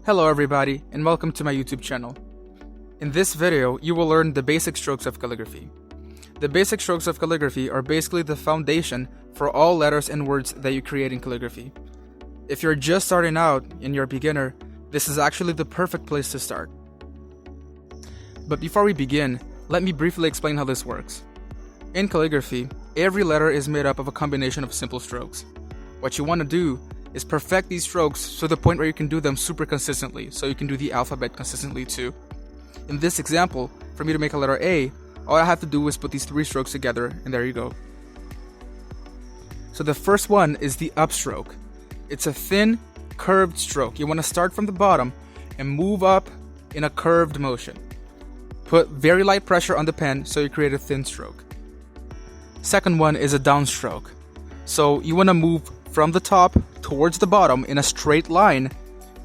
Hello everybody, and welcome to my YouTube channel. In this video, you will learn the basic strokes of calligraphy. The basic strokes of calligraphy are basically the foundation for all letters and words that you create in calligraphy. If you're just starting out and you're a beginner, this is actually the perfect place to start. But before we begin, let me briefly explain how this works. In calligraphy, every letter is made up of a combination of simple strokes. What you want to do is perfect these strokes to the point where you can do them super consistently, so you can do the alphabet consistently too. In this example, for me to make a letter A, all I have to do is put these three strokes together, and there you go. So the first one is the upstroke. It's a thin, curved stroke. You want to start from the bottom and move up in a curved motion. Put very light pressure on the pen so you create a thin stroke. Second one is a downstroke. So you want to move from the top towards the bottom in a straight line,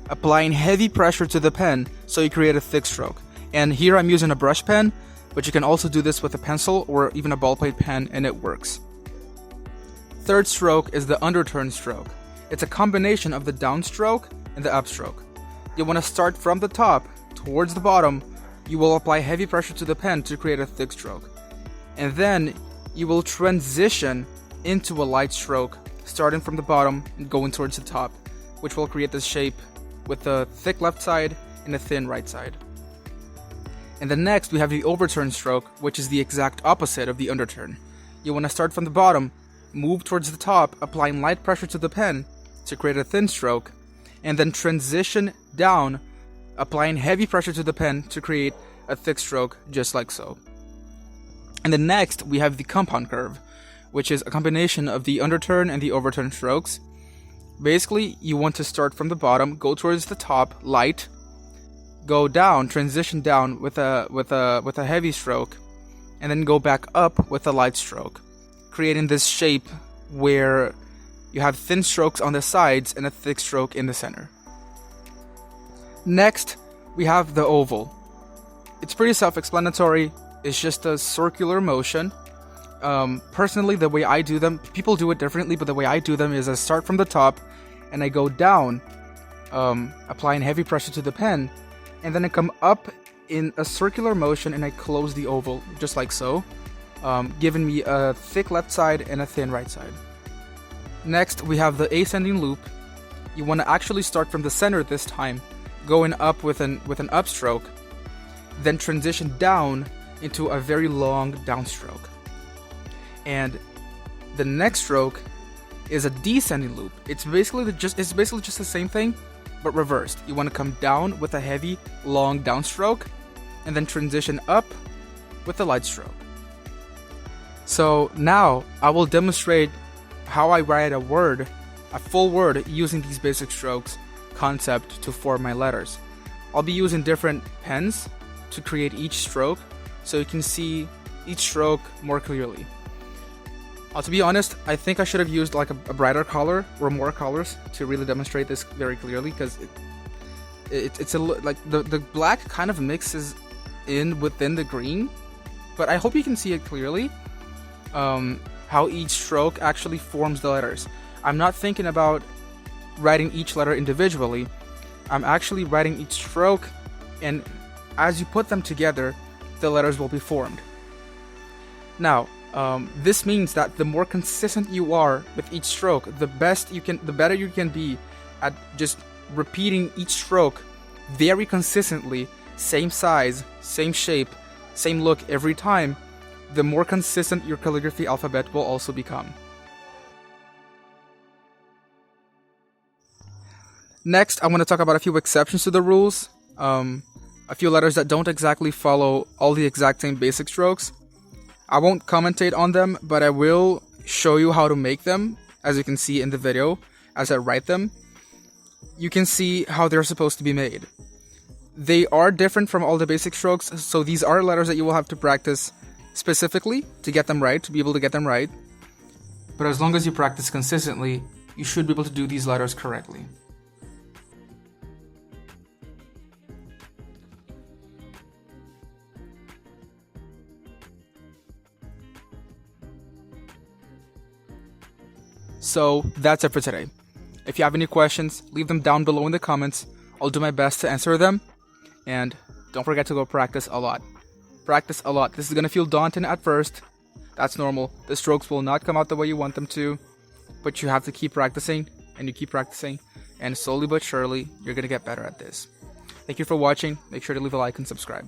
applying heavy pressure to the pen so you create a thick stroke. And here I'm using a brush pen, but you can also do this with a pencil or even a ballpoint pen and it works. Third stroke is the underturn stroke. It's a combination of the downstroke and the upstroke. You want to start from the top towards the bottom. You will apply heavy pressure to the pen to create a thick stroke. And then you will transition into a light stroke, starting from the bottom and going towards the top, which will create this shape with a thick left side and a thin right side. And then next we have the overturn stroke, which is the exact opposite of the underturn. You want to start from the bottom, move towards the top, applying light pressure to the pen to create a thin stroke, and then transition down, applying heavy pressure to the pen to create a thick stroke, just like so. And then next we have the compound curve, which is a combination of the underturn and the overturn strokes. Basically, you want to start from the bottom, go towards the top, light, go down, transition down with a heavy stroke, and then go back up with a light stroke, creating this shape where you have thin strokes on the sides and a thick stroke in the center. Next, we have the oval. It's pretty self-explanatory. It's just a circular motion. Personally, the way I do them, people do it differently, but the way I do them is I start from the top and I go down, applying heavy pressure to the pen, and then I come up in a circular motion and I close the oval, just like so, giving me a thick left side and a thin right side. Next, we have the ascending loop. You want to actually start from the center this time, going up with an upstroke, then transition down into a very long downstroke. And the next stroke is a descending loop. It's basically just the same thing, but reversed. You want to come down with a heavy, long downstroke, and then transition up with a light stroke. So now I will demonstrate how I write a full word using these basic strokes concept to form my letters. I'll be using different pens to create each stroke so you can see each stroke more clearly. To be honest, I think I should have used like a brighter color or more colors to really demonstrate this very clearly, because it's like the black kind of mixes in within the green, but I hope you can see it clearly, how each stroke actually forms the letters. I'm not thinking about writing each letter individually. I'm actually writing each stroke, and as you put them together, the letters will be formed. Now, this means that the more consistent you are with each stroke, the better you can be at just repeating each stroke very consistently, same size, same shape, same look every time. The more consistent your calligraphy alphabet will also become. Next, I want to talk about a few exceptions to the rules. A few letters that don't exactly follow all the exact same basic strokes. I won't commentate on them, but I will show you how to make them, as you can see in the video, as I write them. You can see how they're supposed to be made. They are different from all the basic strokes, so these are letters that you will have to practice specifically to get them right, to be able to get them right. But as long as you practice consistently, you should be able to do these letters correctly. So that's it for today. If you have any questions, leave them down below in the comments, I'll do my best to answer them. And don't forget to go practice a lot. Practice a lot. This is going to feel daunting at first. That's normal. The strokes will not come out the way you want them to. But you have to keep practicing. And you keep practicing. And slowly but surely, you're going to get better at this. Thank you for watching. Make sure to leave a like and subscribe.